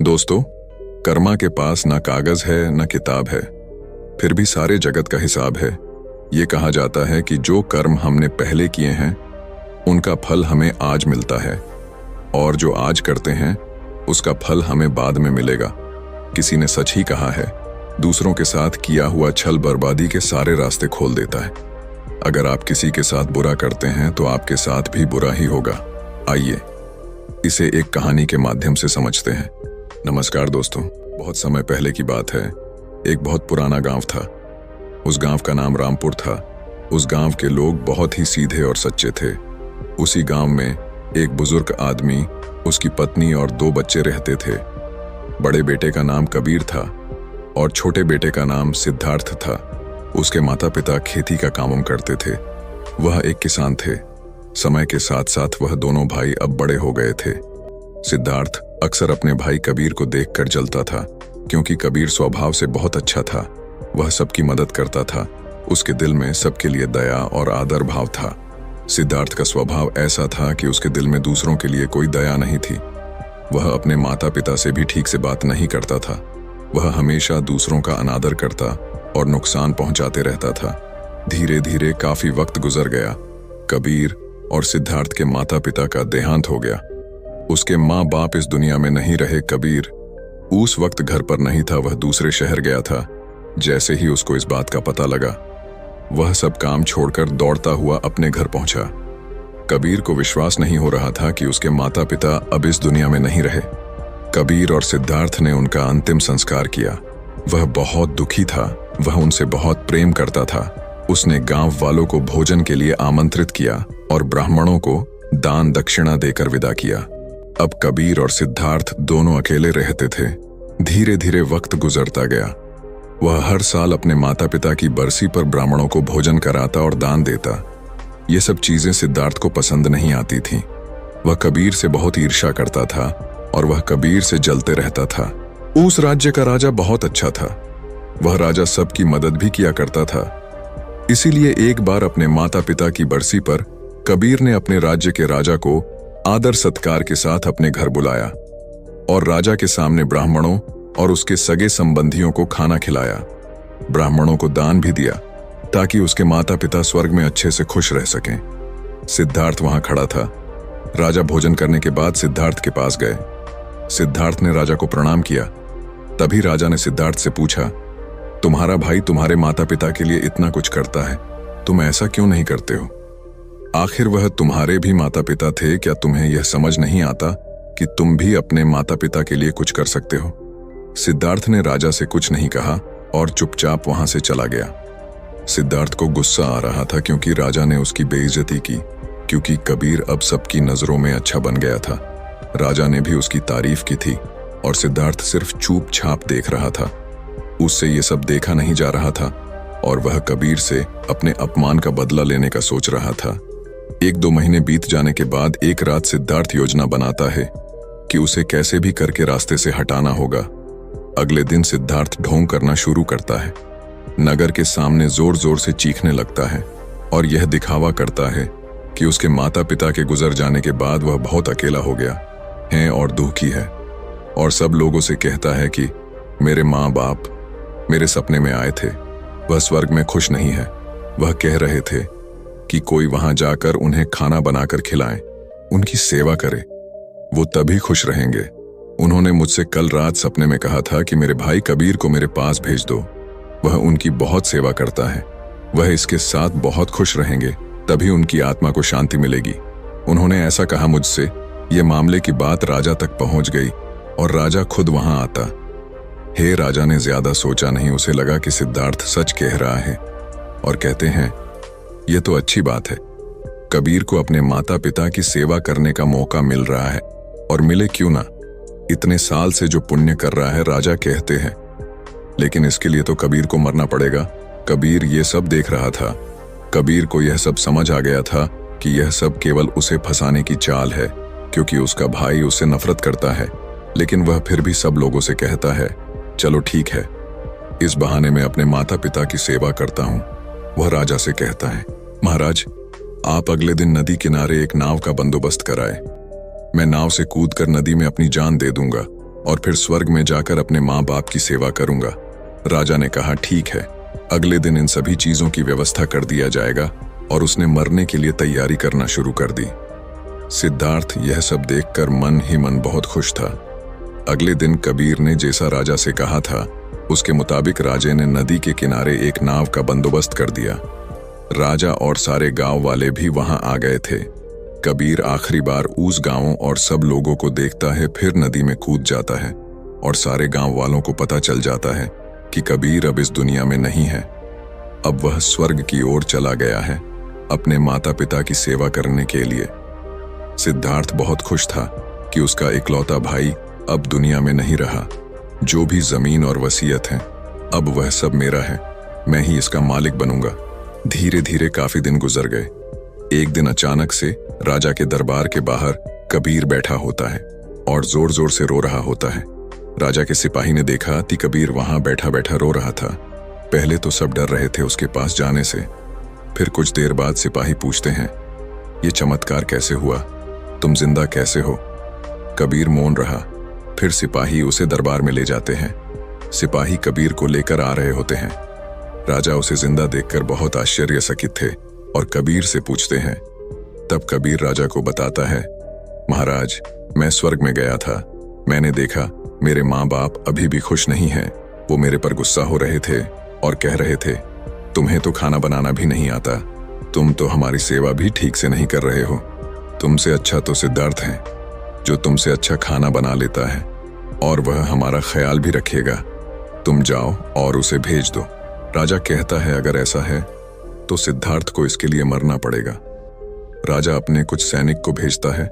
दोस्तों, कर्मा के पास ना कागज है ना किताब है, फिर भी सारे जगत का हिसाब है। ये कहा जाता है कि जो कर्म हमने पहले किए हैं उनका फल हमें आज मिलता है, और जो आज करते हैं उसका फल हमें बाद में मिलेगा। किसी ने सच ही कहा है, दूसरों के साथ किया हुआ छल बर्बादी के सारे रास्ते खोल देता है। अगर आप किसी के साथ बुरा करते हैं तो आपके साथ भी बुरा ही होगा। आइए इसे एक कहानी के माध्यम से समझते हैं। नमस्कार दोस्तों, बहुत समय पहले की बात है। एक बहुत पुराना गांव था। उस गांव का नाम रामपुर था। उस गांव के लोग बहुत ही सीधे और सच्चे थे। उसी गांव में एक बुजुर्ग आदमी, उसकी पत्नी और 2 बच्चे रहते थे। बड़े बेटे का नाम कबीर था और छोटे बेटे का नाम सिद्धार्थ था। उसके माता पिता खेती का काम करते थे। वह एक किसान थे। समय के साथ साथ वह दोनों भाई अब बड़े हो गए थे। सिद्धार्थ अक्सर अपने भाई कबीर को देखकर जलता था, क्योंकि कबीर स्वभाव से बहुत अच्छा था। वह सबकी मदद करता था। उसके दिल में सबके लिए दया और आदर भाव था। सिद्धार्थ का स्वभाव ऐसा था कि उसके दिल में दूसरों के लिए कोई दया नहीं थी। वह अपने माता पिता से भी ठीक से बात नहीं करता था। वह हमेशा दूसरों का अनादर करता और नुकसान पहुंचाते रहता था। धीरे धीरे काफी वक्त गुजर गया। कबीर और सिद्धार्थ के माता पिता का देहांत हो गया। उसके माँ बाप इस दुनिया में नहीं रहे। कबीर उस वक्त घर पर नहीं था, वह दूसरे शहर गया था। जैसे ही उसको इस बात का पता लगा, वह सब काम छोड़कर दौड़ता हुआ अपने घर पहुंचा। कबीर को विश्वास नहीं हो रहा था कि उसके माता पिता अब इस दुनिया में नहीं रहे। कबीर और सिद्धार्थ ने उनका अंतिम संस्कार किया। वह बहुत दुखी था। वह उनसे बहुत प्रेम करता था। उसने गांव वालों को भोजन के लिए आमंत्रित किया और ब्राह्मणों को दान दक्षिणा देकर विदा किया। अब कबीर और सिद्धार्थ दोनों अकेले रहते थे। धीरे धीरे वक्त गुजरता गया। वह हर साल अपने माता पिता की बरसी पर ब्राह्मणों को भोजन कराता और दान देता। ये सब चीजें सिद्धार्थ को पसंद नहीं आती थीं। वह कबीर से बहुत ईर्ष्या करता था और वह कबीर से जलते रहता था। उस राज्य का राजा बहुत अच्छा था। वह राजा सबकी मदद भी किया करता था। इसीलिए एक बार अपने माता पिता की बरसी पर कबीर ने अपने राज्य के राजा को आदर सत्कार के साथ अपने घर बुलाया और राजा के सामने ब्राह्मणों और उसके सगे संबंधियों को खाना खिलाया। ब्राह्मणों को दान भी दिया ताकि उसके माता पिता स्वर्ग में अच्छे से खुश रह सकें। सिद्धार्थ वहां खड़ा था। राजा भोजन करने के बाद सिद्धार्थ के पास गए। सिद्धार्थ ने राजा को प्रणाम किया। तभी राजा ने सिद्धार्थ से पूछा, तुम्हारा भाई तुम्हारे माता पिता के लिए इतना कुछ करता है, तुम ऐसा क्यों नहीं करते हो? आखिर वह तुम्हारे भी माता पिता थे। क्या तुम्हें यह समझ नहीं आता कि तुम भी अपने माता पिता के लिए कुछ कर सकते हो? सिद्धार्थ ने राजा से कुछ नहीं कहा और चुपचाप वहां से चला गया। सिद्धार्थ को गुस्सा आ रहा था क्योंकि राजा ने उसकी बेइज्जती की, क्योंकि कबीर अब सबकी नजरों में अच्छा बन गया था। राजा ने भी उसकी तारीफ की थी और सिद्धार्थ सिर्फ चुपचाप देख रहा था। उससे ये सब देखा नहीं जा रहा था और वह कबीर से अपने अपमान का बदला लेने का सोच रहा था। 1-2 महीने बीत जाने के बाद एक रात सिद्धार्थ योजना बनाता है कि उसे कैसे भी करके रास्ते से हटाना होगा। अगले दिन सिद्धार्थ ढोंग करना शुरू करता है। नगर के सामने जोर जोर से चीखने लगता है और यह दिखावा करता है कि उसके माता पिता के गुजर जाने के बाद वह बहुत अकेला हो गया है और दुखी है। और सब लोगों से कहता है कि मेरे माँ बाप मेरे सपने में आए थे, वह स्वर्ग में खुश नहीं है। वह कह रहे थे कि कोई वहां जाकर उन्हें खाना बनाकर खिलाए, उनकी सेवा करे, वो तभी खुश रहेंगे। उन्होंने मुझसे कल रात सपने में कहा था कि मेरे भाई कबीर को मेरे पास भेज दो, वह उनकी बहुत सेवा करता है, वह इसके साथ बहुत खुश रहेंगे, तभी उनकी आत्मा को शांति मिलेगी। उन्होंने ऐसा कहा मुझसे। ये मामले की बात राजा तक पहुंच गई और राजा खुद वहां आता। हे राजा ने ज्यादा सोचा नहीं, उसे लगा कि सिद्धार्थ सच कह रहा है और कहते हैं, यह तो अच्छी बात है। कबीर को अपने माता पिता की सेवा करने का मौका मिल रहा है और मिले क्यों ना, इतने साल से जो पुण्य कर रहा है, राजा कहते हैं। लेकिन इसके लिए तो कबीर को मरना पड़ेगा। कबीर ये सब देख रहा था। कबीर को यह सब समझ आ गया था कि यह सब केवल उसे फंसाने की चाल है, क्योंकि उसका भाई उससे नफरत करता है। लेकिन वह फिर भी सब लोगों से कहता है, चलो ठीक है, इस बहाने मैं अपने माता पिता की सेवा करता हूँ। वह राजा से कहता है, महाराज, आप अगले दिन नदी किनारे एक नाव का बंदोबस्त कराए। मैं नाव से कूदकर नदी में अपनी जान दे दूंगा और फिर स्वर्ग में जाकर अपने माँ बाप की सेवा करूंगा। राजा ने कहा, ठीक है। अगले दिन इन सभी चीजों की व्यवस्था कर दिया जाएगा और उसने मरने के लिए तैयारी करना शुरू कर दी। सिद्धार्थ यह सब देखकर मन ही मन बहुत खुश था। अगले दिन कबीर ने जैसा राजा से कहा था उसके मुताबिक राजे ने नदी के किनारे एक नाव का बंदोबस्त कर दिया। राजा और सारे गांव वाले भी वहां आ गए थे। कबीर आखिरी बार उस गांवों और सब लोगों को देखता है, फिर नदी में कूद जाता है और सारे गांव वालों को पता चल जाता है कि कबीर अब इस दुनिया में नहीं है। अब वह स्वर्ग की ओर चला गया है अपने माता पिता की सेवा करने के लिए। सिद्धार्थ बहुत खुश था कि उसका इकलौता भाई अब दुनिया में नहीं रहा। जो भी जमीन और वसीयत है अब वह सब मेरा है, मैं ही इसका मालिक बनूंगा। धीरे धीरे काफी दिन गुजर गए। एक दिन अचानक से राजा के दरबार के बाहर कबीर बैठा होता है और जोर जोर से रो रहा होता है। राजा के सिपाही ने देखा कि कबीर वहां बैठा बैठा रो रहा था। पहले तो सब डर रहे थे उसके पास जाने से। फिर कुछ देर बाद सिपाही पूछते हैं, ये चमत्कार कैसे हुआ? तुम जिंदा कैसे हो? कबीर मौन रहा। फिर सिपाही उसे दरबार में ले जाते हैं। सिपाही कबीर को लेकर आ रहे होते हैं। राजा उसे जिंदा देखकर बहुत आश्चर्यचकित थे और कबीर से पूछते हैं। तब कबीर राजा को बताता है, महाराज, मैं स्वर्ग में गया था। मैंने देखा मेरे माँ बाप अभी भी खुश नहीं हैं। वो मेरे पर गुस्सा हो रहे थे और कह रहे थे, तुम्हें तो खाना बनाना भी नहीं आता, तुम तो हमारी सेवा भी ठीक से नहीं कर रहे हो। तुमसे अच्छा तो सिद्धार्थ है जो तुमसे अच्छा खाना बना लेता है और वह हमारा ख्याल भी रखेगा। तुम जाओ और उसे भेज दो। राजा कहता है, अगर ऐसा है तो सिद्धार्थ को इसके लिए मरना पड़ेगा। राजा अपने कुछ सैनिक को भेजता है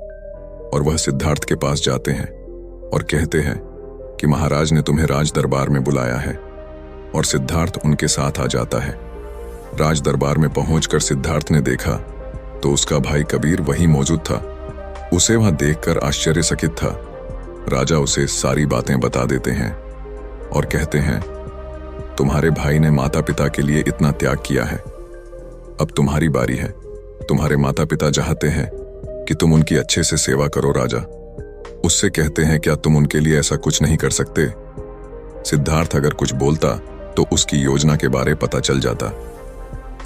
और वह सिद्धार्थ के पास जाते हैं और कहते हैं कि महाराज ने तुम्हें राज दरबार में बुलाया है। और सिद्धार्थ उनके साथ आ जाता है। राज दरबार में पहुंचकर सिद्धार्थ ने देखा तो उसका भाई कबीर वहीं मौजूद था। उसे वहां देखकर आश्चर्यचकित था। राजा उसे सारी बातें बता देते हैं और कहते हैं, तुम्हारे भाई ने माता पिता के लिए इतना त्याग किया है, अब तुम्हारी बारी है। तुम्हारे माता पिता चाहते हैं कि तुम उनकी अच्छे से सेवा करो। राजा उससे कहते हैं, क्या तुम उनके लिए ऐसा कुछ नहीं कर सकते? सिद्धार्थ अगर कुछ बोलता तो उसकी योजना के बारे पता चल जाता।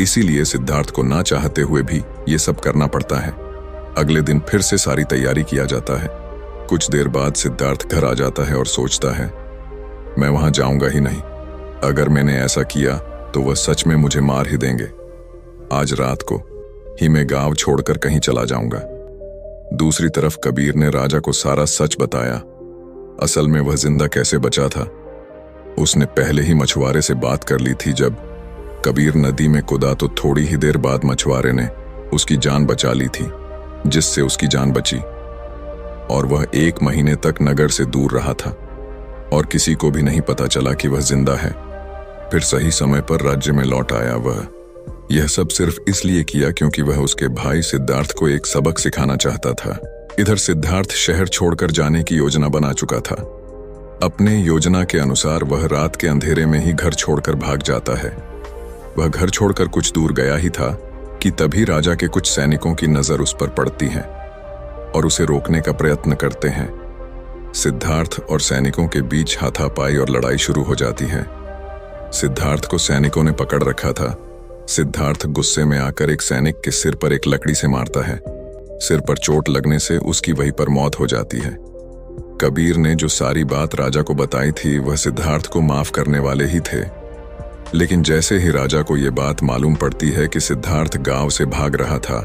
इसीलिए सिद्धार्थ को ना चाहते हुए भी ये सब करना पड़ता है। अगले दिन फिर से सारी तैयारी किया जाता है। कुछ देर बाद सिद्धार्थ घर आ जाता है और सोचता है, मैं वहां जाऊंगा ही नहीं। अगर मैंने ऐसा किया तो वह सच में मुझे मार ही देंगे। आज रात को ही मैं गांव छोड़कर कहीं चला जाऊंगा। दूसरी तरफ कबीर ने राजा को सारा सच बताया। असल में वह जिंदा कैसे बचा था, उसने पहले ही मछुआरे से बात कर ली थी। जब कबीर नदी में कूदा तो थोड़ी ही देर बाद मछुआरे ने उसकी जान बचा ली थी, जिससे उसकी जान बची और वह 1 महीने तक नगर से दूर रहा था और किसी को भी नहीं पता चला कि वह जिंदा है। फिर सही समय पर राज्य में लौट आया। वह यह सब सिर्फ इसलिए किया क्योंकि वह उसके भाई सिद्धार्थ को एक सबक सिखाना चाहता था। इधर सिद्धार्थ शहर छोड़कर जाने की योजना बना चुका था। अपने योजना के अनुसार वह रात के अंधेरे में ही घर छोड़कर भाग जाता है। वह घर छोड़कर कुछ दूर गया ही था कि तभी राजा के कुछ सैनिकों की नजर उस पर पड़ती है और उसे रोकने का प्रयत्न करते हैं। सिद्धार्थ और सैनिकों के बीच हाथापाई और लड़ाई शुरू हो जाती है। सिद्धार्थ को सैनिकों ने पकड़ रखा था। सिद्धार्थ गुस्से में आकर एक सैनिक के सिर पर एक लकड़ी से मारता है। सिर पर चोट लगने से उसकी वहीं पर मौत हो जाती है। कबीर ने जो सारी बात राजा को बताई थी वह सिद्धार्थ को माफ करने वाले ही थे, लेकिन जैसे ही राजा को यह बात मालूम पड़ती है कि सिद्धार्थ गांव से भाग रहा था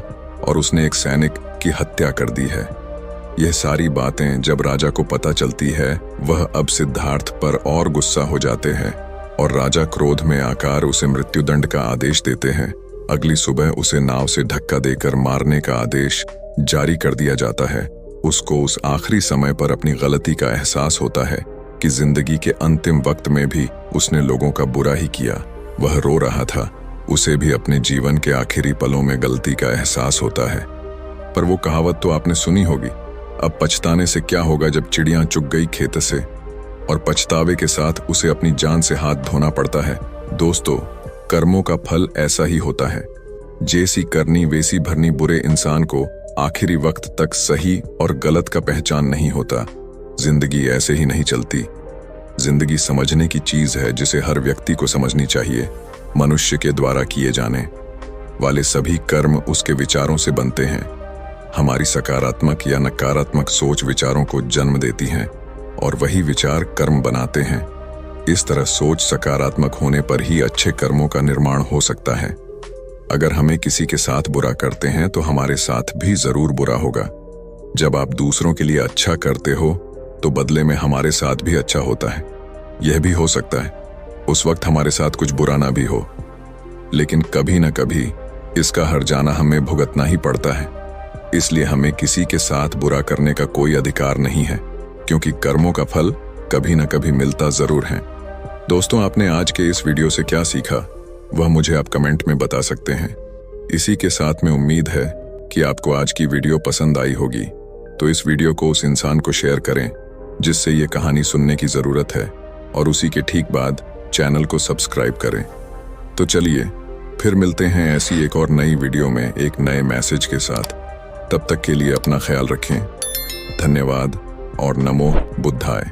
और उसने एक सैनिक की हत्या कर दी है, यह सारी बातें जब राजा को पता चलती है वह अब सिद्धार्थ पर और गुस्सा हो जाते हैं और राजा क्रोध में आकर उसे मृत्युदंड का आदेश देते हैं। अगली सुबह उसे नाव से धक्का देकर मारने का आदेश जारी कर दिया जाता है। उसको उस आखिरी समय पर अपनी गलती का एहसास होता है कि जिंदगी के अंतिम वक्त में भी उसने लोगों का बुरा ही किया। वह रो रहा था। उसे भी अपने जीवन के आखिरी पलों में गलती का एहसास होता है। पर वो कहावत तो आपने सुनी होगी, अब पछताने से क्या होगा जब चिड़ियां चुग गई खेत से, और पछतावे के साथ उसे अपनी जान से हाथ धोना पड़ता है। दोस्तों, कर्मों का फल ऐसा ही होता है। जैसी करनी वैसी भरनी। बुरे इंसान को आखिरी वक्त तक सही और गलत का पहचान नहीं होता। जिंदगी ऐसे ही नहीं चलती। जिंदगी समझने की चीज है जिसे हर व्यक्ति को समझनी चाहिए। मनुष्य के द्वारा किए जाने वाले सभी कर्म उसके विचारों से बनते हैं। हमारी सकारात्मक या नकारात्मक सोच विचारों को जन्म देती हैं और वही विचार कर्म बनाते हैं। इस तरह सोच सकारात्मक होने पर ही अच्छे कर्मों का निर्माण हो सकता है। अगर हमें किसी के साथ बुरा करते हैं तो हमारे साथ भी जरूर बुरा होगा। जब आप दूसरों के लिए अच्छा करते हो तो बदले में हमारे साथ भी अच्छा होता है। यह भी हो सकता है उस वक्त हमारे साथ कुछ बुरा ना भी हो, लेकिन कभी ना कभी इसका हर्जाना हमें भुगतना ही पड़ता है। इसलिए हमें किसी के साथ बुरा करने का कोई अधिकार नहीं है, क्योंकि कर्मों का फल कभी ना कभी मिलता जरूर है। दोस्तों, आपने आज के इस वीडियो से क्या सीखा वह मुझे आप कमेंट में बता सकते हैं। इसी के साथ में उम्मीद है कि आपको आज की वीडियो पसंद आई होगी, तो इस वीडियो को उस इंसान को शेयर करें जिससे ये कहानी सुनने की जरूरत है, और उसी के ठीक बाद चैनल को सब्सक्राइब करें। तो चलिए फिर मिलते हैं ऐसी एक और नई वीडियो में एक नए मैसेज के साथ। तब तक के लिए अपना ख्याल रखें। धन्यवाद और नमो बुद्धाय।